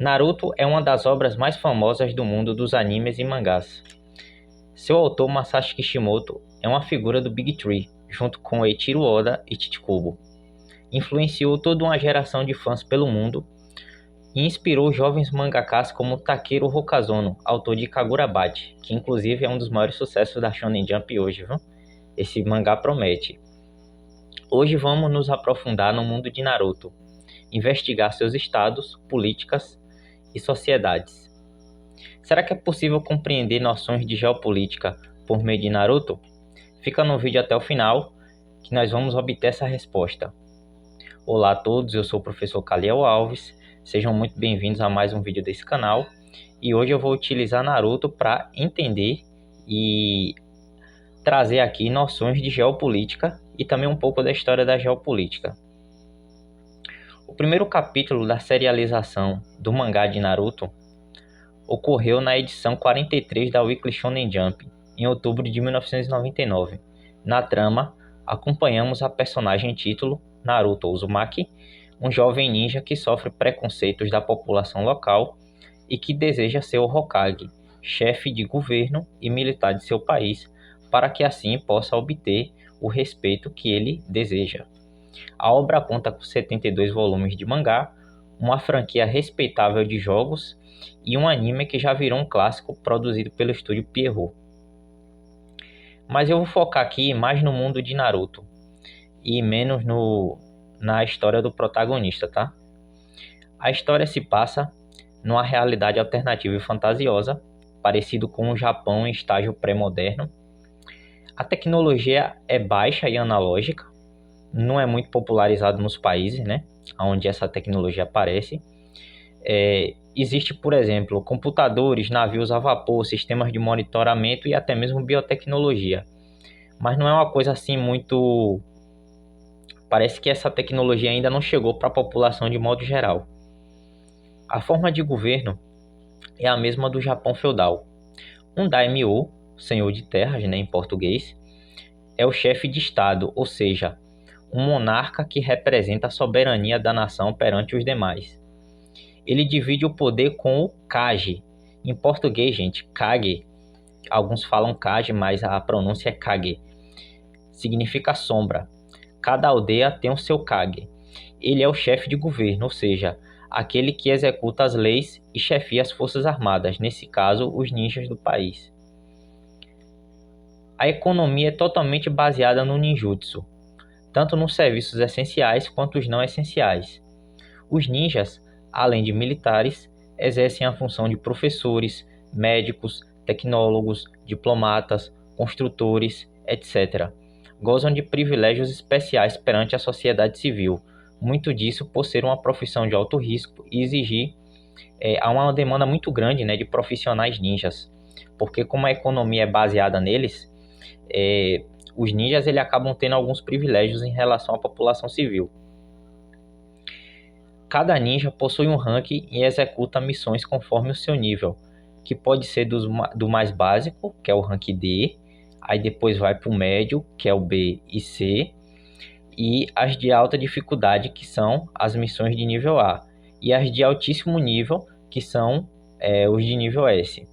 Naruto é uma das obras mais famosas do mundo dos animes e mangás. Seu autor Masashi Kishimoto é uma figura do Big Three, junto com Eiichiro Oda e Chichikubo. Influenciou toda uma geração de fãs pelo mundo e inspirou jovens mangakás como Takeru Hokazono, autor de Kagurabachi, que inclusive é um dos maiores sucessos da Shonen Jump hoje, viu? Esse mangá promete. Hoje vamos nos aprofundar no mundo de Naruto, investigar seus estados, políticas e sociedades. Será que é possível compreender noções de geopolítica por meio de Naruto? Fica no vídeo até o final que nós vamos obter essa resposta. Olá a todos, eu sou o professor Caliel Alves, sejam muito bem-vindos a mais um vídeo desse canal e hoje eu vou utilizar Naruto para entender e trazer aqui noções de geopolítica e também um pouco da história da geopolítica. O primeiro capítulo da serialização do mangá de Naruto ocorreu na edição 43 da Weekly Shonen Jump, em outubro de 1999. Na trama, acompanhamos a personagem título, Naruto Uzumaki, um jovem ninja que sofre preconceitos da população local e que deseja ser o Hokage, chefe de governo e militar de seu país, para que assim possa obter o respeito que ele deseja. A obra conta com 72 volumes de mangá, uma franquia respeitável de jogos e um anime que já virou um clássico produzido pelo estúdio Pierrot. Mas eu vou focar aqui mais no mundo de Naruto e menos na história do protagonista, tá? A história se passa numa realidade alternativa e fantasiosa, parecido com o Japão em estágio pré-moderno. A tecnologia é baixa e analógica, não é muito popularizado nos países, né, onde essa tecnologia aparece. Existe, por exemplo, computadores, navios a vapor, sistemas de monitoramento e até mesmo biotecnologia. Mas não é uma coisa assim muito... Parece que essa tecnologia ainda não chegou para a população de modo geral. A forma de governo é a mesma do Japão feudal. Um daimyo, senhor de terras, né, em português, é o chefe de estado, ou seja, um monarca que representa a soberania da nação perante os demais. Ele divide o poder com o Kage. Em português, gente, Kage. Alguns falam Kage, mas a pronúncia é Kage. Significa sombra. Cada aldeia tem o seu Kage. Ele é o chefe de governo, ou seja, aquele que executa as leis e chefia as forças armadas, nesse caso, os ninjas do país. A economia é totalmente baseada no ninjutsu, tanto nos serviços essenciais quanto os não essenciais. Os ninjas, além de militares, exercem a função de professores, médicos, tecnólogos, diplomatas, construtores, etc. Gozam de privilégios especiais perante a sociedade civil, muito disso por ser uma profissão de alto risco e exigir há uma demanda muito grande, né, de profissionais ninjas, porque como a economia é baseada neles, os ninjas acabam tendo alguns privilégios em relação à população civil. Cada ninja possui um ranking e executa missões conforme o seu nível, que pode ser do mais básico, que é o rank D, aí depois vai para o médio, que é o B e C, e as de alta dificuldade, que são as missões de nível A, e as de altíssimo nível, que são os de nível S.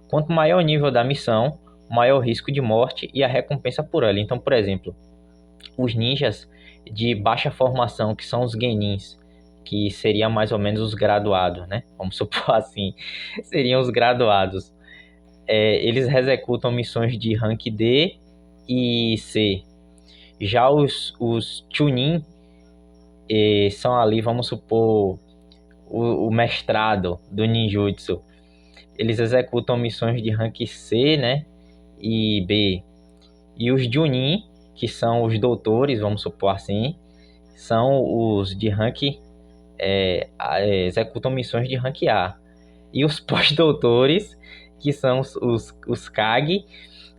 Quanto maior o nível da missão, maior o risco de morte e a recompensa por ela. Então, por exemplo, os ninjas de baixa formação, que são os genins, que seriam mais ou menos os graduados, né? Vamos supor assim, seriam os graduados. Eles executam missões de rank D e C. Já os chunin são ali, vamos supor, o mestrado do ninjutsu. Eles executam missões de rank C, né? E B. E os Junin, que são os doutores, vamos supor assim, são os de rank, executam missões de rank A. E os pós-doutores, que são os Kage,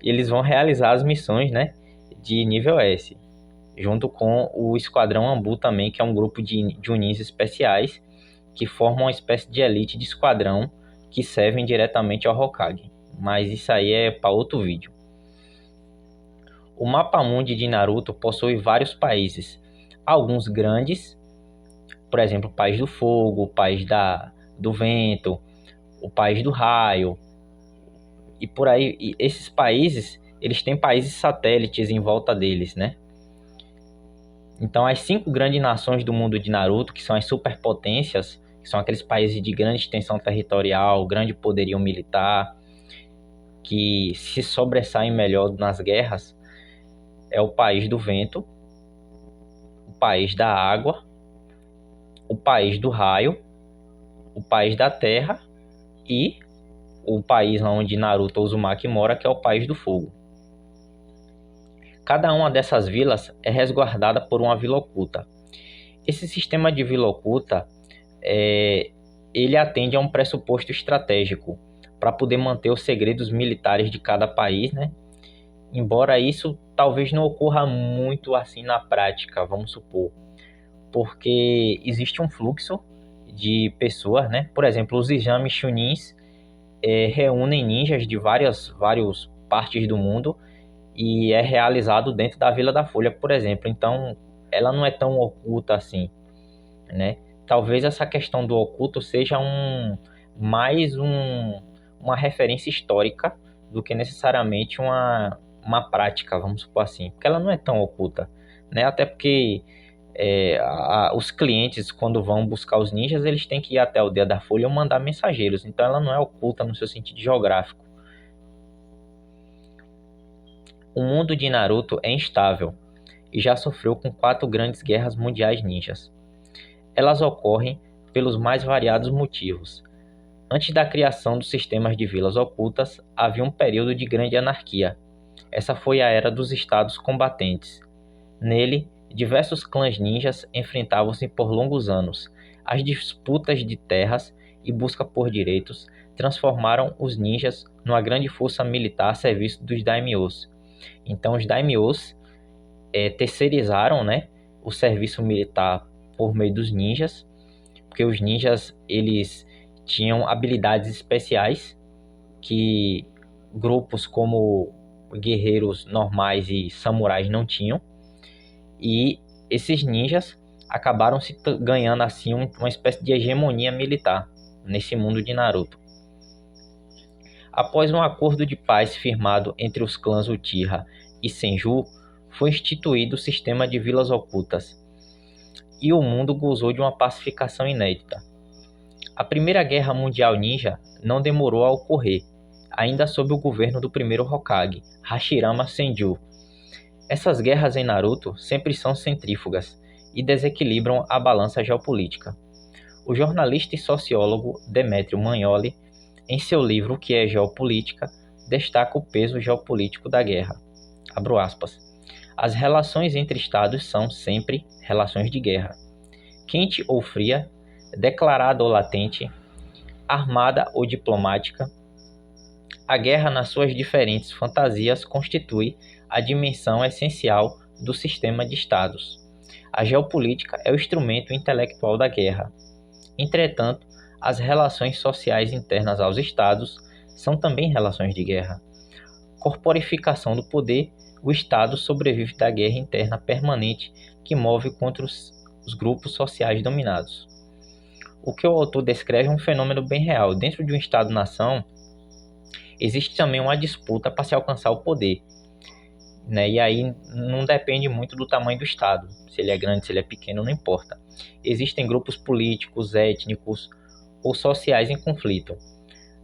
eles vão realizar as missões, né, de nível S, junto com o Esquadrão Ambu também, que é um grupo de Junins especiais, que formam uma espécie de elite de esquadrão que servem diretamente ao Hokage. Mas isso aí é para outro vídeo. O mapa mundi de Naruto possui vários países, alguns grandes, por exemplo, o País do Fogo, o País da do Vento, o País do Raio, e por aí. E esses países, eles têm países satélites em volta deles, né? Então, as 5 grandes nações do mundo de Naruto, que são as superpotências, que são aqueles países de grande extensão territorial, grande poderio militar, que se sobressaem melhor nas guerras, é o País do Vento, o País da Água, o País do Raio, o País da Terra e o país onde Naruto Uzumaki mora, que é o País do Fogo. Cada uma dessas vilas é resguardada por uma vila oculta. Esse sistema de vila oculta, ele atende a um pressuposto estratégico para poder manter os segredos militares de cada país, né? Embora isso talvez não ocorra muito assim na prática, vamos supor, porque existe um fluxo de pessoas, né? Por exemplo, os exames Chunins reúnem ninjas de várias partes do mundo e é realizado dentro da Vila da Folha, por exemplo. Então, ela não é tão oculta assim, né? Talvez essa questão do oculto seja mais uma referência histórica do que necessariamente uma prática, vamos supor assim, porque ela não é tão oculta, né? Até porque os clientes, quando vão buscar os ninjas, eles têm que ir até a Aldeia da Folha ou mandar mensageiros, então ela não é oculta no seu sentido geográfico. O mundo de Naruto é instável e já sofreu com 4 grandes guerras mundiais ninjas. Elas ocorrem pelos mais variados motivos. Antes da criação dos sistemas de vilas ocultas, havia um período de grande anarquia. Essa foi a era dos estados combatentes. Nele, diversos clãs ninjas enfrentavam-se por longos anos. As disputas de terras e busca por direitos transformaram os ninjas numa grande força militar a serviço dos daimyos. Então, os daimyos terceirizaram, né, o serviço militar por meio dos ninjas, porque os ninjas eles tinham habilidades especiais que grupos como guerreiros normais e samurais não tinham. E esses ninjas acabaram se ganhando assim uma espécie de hegemonia militar nesse mundo de Naruto. Após um acordo de paz firmado entre os clãs Uchiha e Senju, foi instituído o sistema de vilas ocultas, e o mundo gozou de uma pacificação inédita. A Primeira Guerra Mundial Ninja não demorou a ocorrer, ainda sob o governo do primeiro Hokage, Hashirama Senju. Essas guerras em Naruto sempre são centrífugas e desequilibram a balança geopolítica. O jornalista e sociólogo Demetrio Magnoli, em seu livro O que é Geopolítica, destaca o peso geopolítico da guerra. Abro aspas. As relações entre estados são sempre relações de guerra. Quente ou fria, declarada ou latente, armada ou diplomática, a guerra nas suas diferentes fantasias constitui a dimensão essencial do sistema de estados. A geopolítica é o instrumento intelectual da guerra. Entretanto, as relações sociais internas aos estados são também relações de guerra. Corporificação do poder, o estado sobrevive da guerra interna permanente que move contra os grupos sociais dominados. O que o autor descreve é um fenômeno bem real. Dentro de um estado-nação, existe também uma disputa para se alcançar o poder, né? E aí não depende muito do tamanho do estado, se ele é grande, se ele é pequeno, não importa. Existem grupos políticos, étnicos ou sociais em conflito.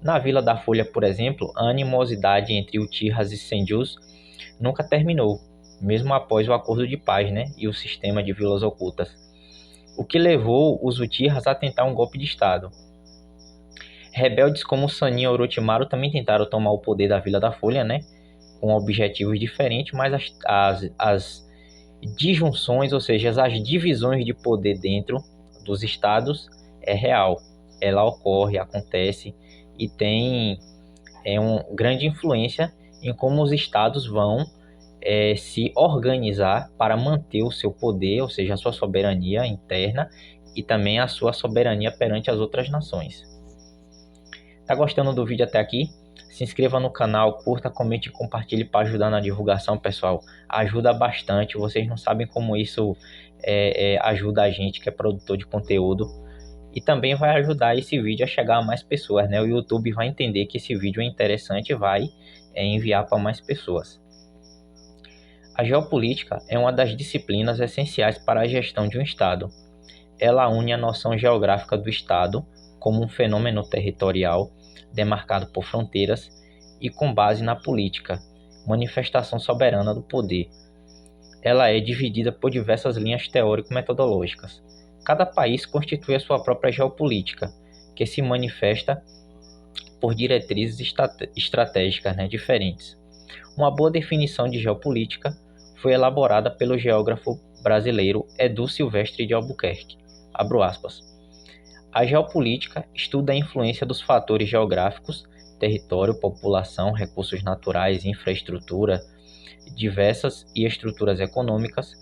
Na Vila da Folha, por exemplo, a animosidade entre Uchihas e Senjus nunca terminou, mesmo após o acordo de paz, né, e o sistema de vilas ocultas, o que levou os Uchihas a tentar um golpe de estado. Rebeldes como Sannin e Orochimaru também tentaram tomar o poder da Vila da Folha, né, com objetivos diferentes, mas as disjunções, ou seja, as divisões de poder dentro dos estados é real. Ela ocorre, acontece e tem uma grande influência em como os estados vão se organizar para manter o seu poder, ou seja, a sua soberania interna e também a sua soberania perante as outras nações. Tá gostando do vídeo até aqui? Se inscreva no canal, curta, comente e compartilhe para ajudar na divulgação, pessoal. Ajuda bastante, vocês não sabem como isso ajuda a gente que é produtor de conteúdo. E também vai ajudar esse vídeo a chegar a mais pessoas, né? O YouTube vai entender que esse vídeo é interessante e vai enviar para mais pessoas. A geopolítica é uma das disciplinas essenciais para a gestão de um Estado. Ela une a noção geográfica do Estado como um fenômeno territorial demarcado por fronteiras e com base na política, manifestação soberana do poder. Ela é dividida por diversas linhas teórico-metodológicas. Cada país constitui a sua própria geopolítica, que se manifesta por diretrizes estratégicas, diferentes. Uma boa definição de geopolítica foi elaborada pelo geógrafo brasileiro Edu Silvestre de Albuquerque. Abro aspas. A geopolítica estuda a influência dos fatores geográficos, território, população, recursos naturais, infraestrutura, diversas e estruturas econômicas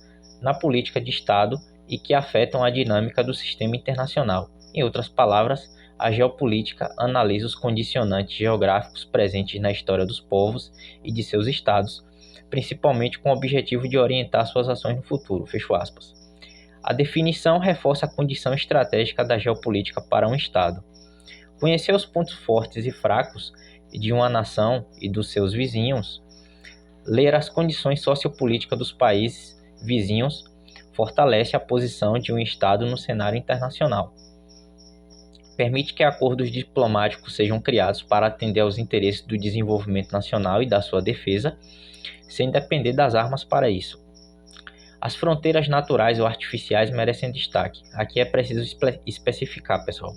na política de Estado e que afetam a dinâmica do sistema internacional. Em outras palavras, a geopolítica analisa os condicionantes geográficos presentes na história dos povos e de seus estados, principalmente com o objetivo de orientar suas ações no futuro. Fecho aspas. A definição reforça a condição estratégica da geopolítica para um Estado. Conhecer os pontos fortes e fracos de uma nação e dos seus vizinhos, ler as condições sociopolíticas dos países vizinhos, fortalece a posição de um Estado no cenário internacional. Permite que acordos diplomáticos sejam criados para atender aos interesses do desenvolvimento nacional e da sua defesa, sem depender das armas para isso. As fronteiras naturais ou artificiais merecem destaque. Aqui é preciso especificar, pessoal.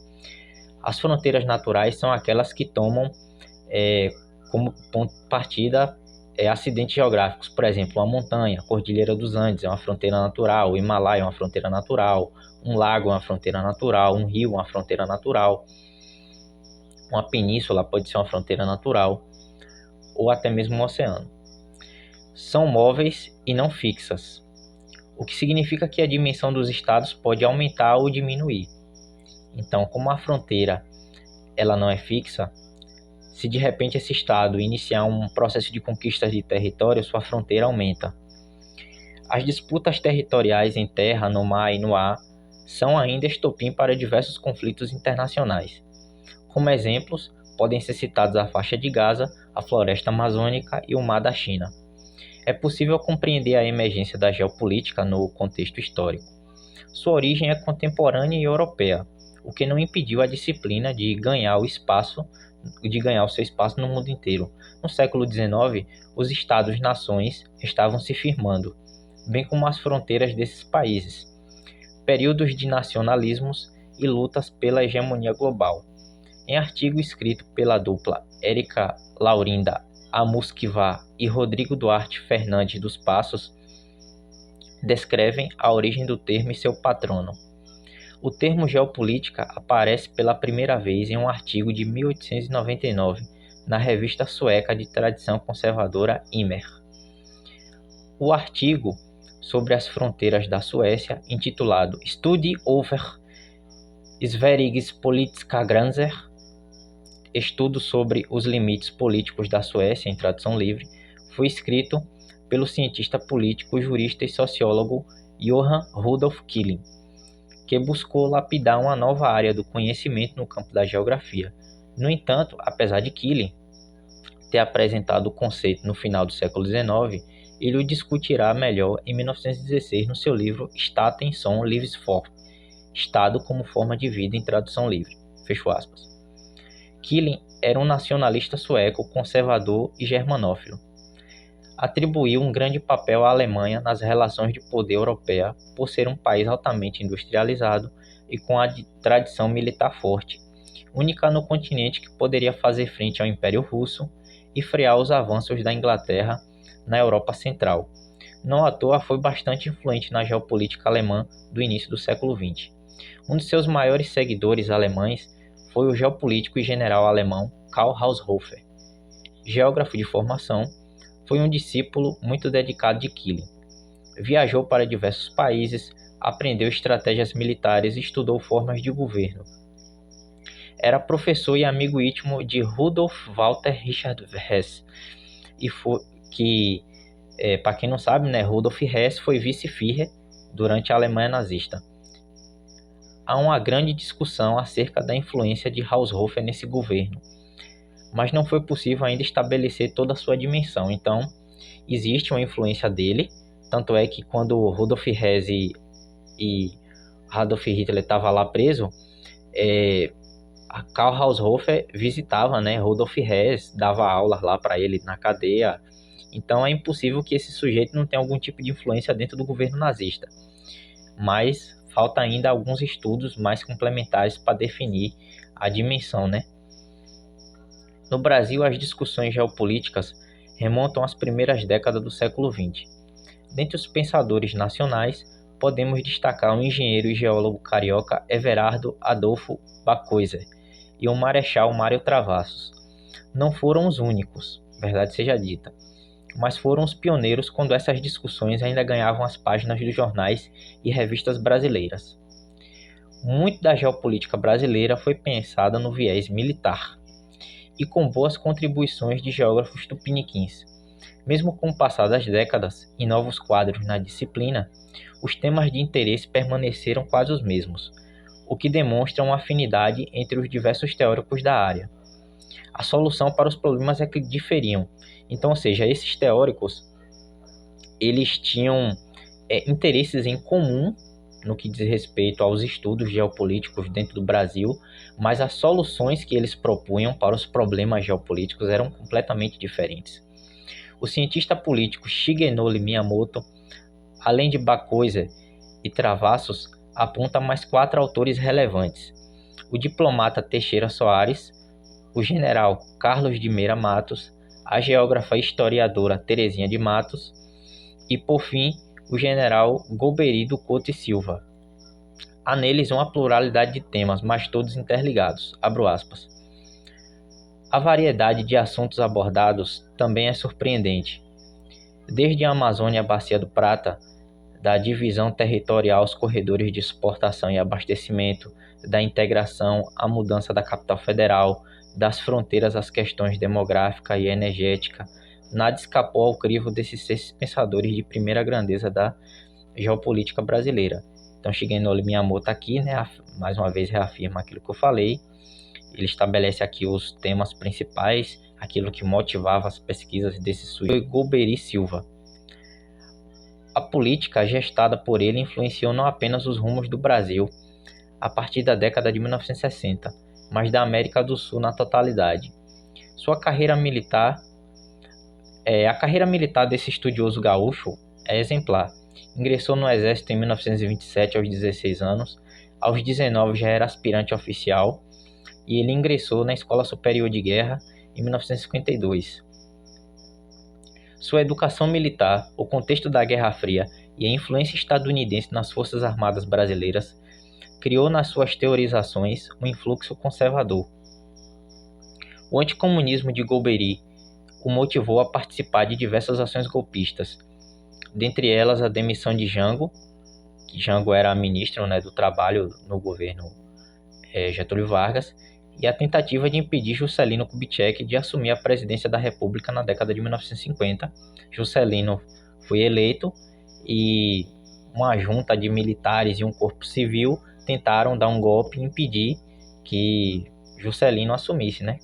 As fronteiras naturais são aquelas que tomam como ponto de partida acidentes geográficos. Por exemplo, uma montanha, a Cordilheira dos Andes é uma fronteira natural, o Himalaia é uma fronteira natural, um lago é uma fronteira natural, um rio é uma fronteira natural, uma península pode ser uma fronteira natural, ou até mesmo um oceano. São móveis e não fixas, o que significa que a dimensão dos estados pode aumentar ou diminuir. Então, como a fronteira ela não é fixa, se de repente esse estado iniciar um processo de conquista de território, sua fronteira aumenta. As disputas territoriais em terra, no mar e no ar são ainda estopim para diversos conflitos internacionais. Como exemplos, podem ser citados a faixa de Gaza, a floresta amazônica e o mar da China. É possível compreender a emergência da geopolítica no contexto histórico. Sua origem é contemporânea e europeia, o que não impediu a disciplina de ganhar o seu espaço no mundo inteiro. No século XIX, os estados-nações estavam se firmando, bem como as fronteiras desses países. Períodos de nacionalismos e lutas pela hegemonia global. Em artigo escrito pela dupla Érica Laurinda Amusquivá e Rodrigo Duarte Fernandes dos Passos, descrevem a origem do termo e seu patrono. O termo geopolítica aparece pela primeira vez em um artigo de 1899 na revista sueca de tradição conservadora Imer. O artigo sobre as fronteiras da Suécia, intitulado Studie over Sveriges politiska gränser, Estudo sobre os limites políticos da Suécia, em tradução livre, foi escrito pelo cientista político, jurista e sociólogo Johan Rudolf Killing, que buscou lapidar uma nova área do conhecimento no campo da geografia. No entanto, apesar de Killing ter apresentado o conceito no final do século XIX, ele o discutirá melhor em 1916 no seu livro Staten som livsform, Estado como forma de vida em tradução livre. Fecho aspas. Killing era um nacionalista sueco, conservador e germanófilo. Atribuiu um grande papel à Alemanha nas relações de poder europeia por ser um país altamente industrializado e com a tradição militar forte, única no continente que poderia fazer frente ao Império Russo e frear os avanços da Inglaterra na Europa Central. Não à toa foi bastante influente na geopolítica alemã do início do século XX. Um de seus maiores seguidores alemães foi o geopolítico e general alemão Karl Haushofer. Geógrafo de formação, foi um discípulo muito dedicado de Killing. Viajou para diversos países, aprendeu estratégias militares e estudou formas de governo. Era professor e amigo íntimo de Rudolf Walter Richard Hess, para quem não sabe, Rudolf Hess foi vice-Führer durante a Alemanha nazista. há uma grande discussão acerca da influência de Haushofer nesse governo, mas não foi possível ainda estabelecer toda a sua dimensão. Então, existe uma influência dele, tanto é que quando Rudolf Hess e Adolf Hitler estavam lá preso, a Karl Haushofer visitava, né, Rudolf Hess, dava aulas lá para ele na cadeia. Então é impossível que esse sujeito não tenha algum tipo de influência dentro do governo nazista. Mas falta ainda alguns estudos mais complementares para definir a dimensão, né? No Brasil, as discussões geopolíticas remontam às primeiras décadas do século XX. Dentre os pensadores nacionais, podemos destacar o engenheiro e geólogo carioca Everardo Adolfo Bacoiser e o marechal Mário Travassos. Não foram os únicos, verdade seja dita, mas foram os pioneiros quando essas discussões ainda ganhavam as páginas dos jornais e revistas brasileiras. Muito da geopolítica brasileira foi pensada no viés militar, e com boas contribuições de geógrafos tupiniquins. Mesmo com o passar das décadas e novos quadros na disciplina, os temas de interesse permaneceram quase os mesmos, o que demonstra uma afinidade entre os diversos teóricos da área. A solução para os problemas é que diferiam. Então, ou seja, esses teóricos, eles tinham interesses em comum no que diz respeito aos estudos geopolíticos dentro do Brasil, mas as soluções que eles propunham para os problemas geopolíticos eram completamente diferentes. O cientista político Shigenori Miyamoto, além de Bacoiser e Travassos, aponta mais 4 autores relevantes: o diplomata Teixeira Soares, o general Carlos de Meira Matos, a geógrafa e historiadora Terezinha de Matos e, por fim, o general Golbery do Couto e Silva. Há neles uma pluralidade de temas, mas todos interligados. Abro aspas. A variedade de assuntos abordados também é surpreendente. Desde a Amazônia à Bacia do Prata, da divisão territorial aos corredores de exportação e abastecimento, da integração à mudança da capital federal, das fronteiras às questões demográfica e energética, nada escapou ao crivo desses 6 pensadores de primeira grandeza da geopolítica brasileira. Então, Shigenori Miyamoto aqui, né, mais uma vez reafirma aquilo que eu falei. Ele estabelece aqui os temas principais, aquilo que motivava as pesquisas desse sujeito. Golbery Silva. A política gestada por ele influenciou não apenas os rumos do Brasil a partir da década de 1960, mas da América do Sul na totalidade. A carreira militar desse estudioso gaúcho é exemplar. Ingressou no exército em 1927 aos 16 anos, aos 19 já era aspirante oficial e ele ingressou na Escola Superior de Guerra em 1952. Sua educação militar, o contexto da Guerra Fria e a influência estadunidense nas Forças Armadas brasileiras criou nas suas teorizações um influxo conservador. O anticomunismo de Golbery o motivou a participar de diversas ações golpistas, dentre elas a demissão de Jango, que Jango era ministro, né, do Trabalho no governo Getúlio Vargas, e a tentativa de impedir Juscelino Kubitschek de assumir a presidência da República na década de 1950. Juscelino foi eleito e uma junta de militares e um corpo civil tentaram dar um golpe e impedir que Juscelino assumisse, né?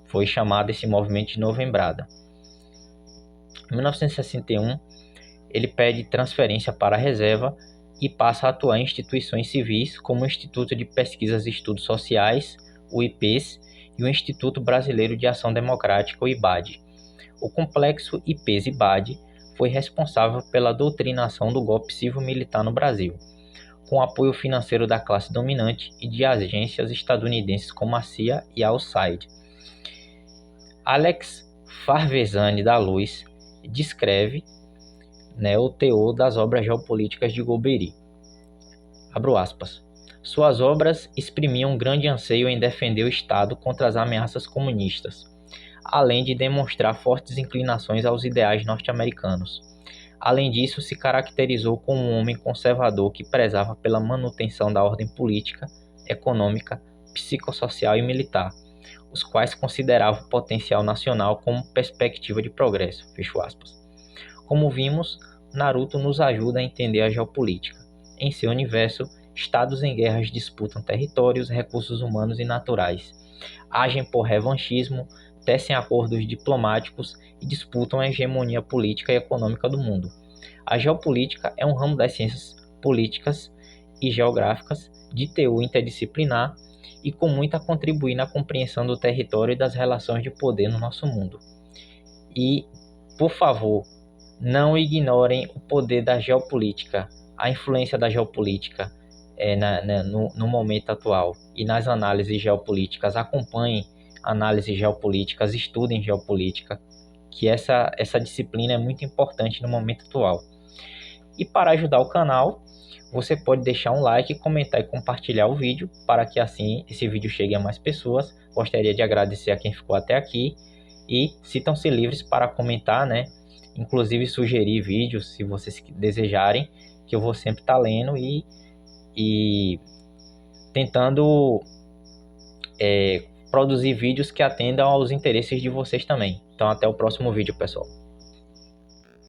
Foi chamado esse movimento de Novembrada. Em 1961, ele pede transferência para a reserva e passa a atuar em instituições civis como o Instituto de Pesquisas e Estudos Sociais, o IPES, e o Instituto Brasileiro de Ação Democrática, o IBAD. O complexo IPES-IBAD foi responsável pela doutrinação do golpe civil-militar no Brasil, com apoio financeiro da classe dominante e de agências estadunidenses como a CIA e a USAID. Alex Farvesani da Luz descreve, né, o teor das obras geopolíticas de Golbery. Abro aspas. Suas obras exprimiam um grande anseio em defender o Estado contra as ameaças comunistas, além de demonstrar fortes inclinações aos ideais norte-americanos. Além disso, se caracterizou como um homem conservador que prezava pela manutenção da ordem política, econômica, psicossocial e militar, os quais considerava o potencial nacional como perspectiva de progresso. Fecho aspas. Como vimos, Naruto nos ajuda a entender a geopolítica. Em seu universo, Estados em guerras disputam territórios, recursos humanos e naturais. Agem por revanchismo, tecem acordos diplomáticos e disputam a hegemonia política e econômica do mundo. A geopolítica é um ramo das ciências políticas e geográficas de teor interdisciplinar e com muito a contribuir na compreensão do território e das relações de poder no nosso mundo. E, por favor, não ignorem o poder da geopolítica, a influência da geopolítica no momento atual e nas análises geopolíticas. Acompanhem análises geopolíticas, estudem geopolítica, que essa disciplina é muito importante no momento atual. E para ajudar o canal, você pode deixar um like, comentar e compartilhar o vídeo para que assim esse vídeo chegue a mais pessoas. Gostaria de agradecer a quem ficou até aqui e sintam-se livres para comentar, né? Inclusive sugerir vídeos se vocês desejarem, que eu vou sempre estar lendo e tentando produzir vídeos que atendam aos interesses de vocês também. Então até o próximo vídeo, pessoal.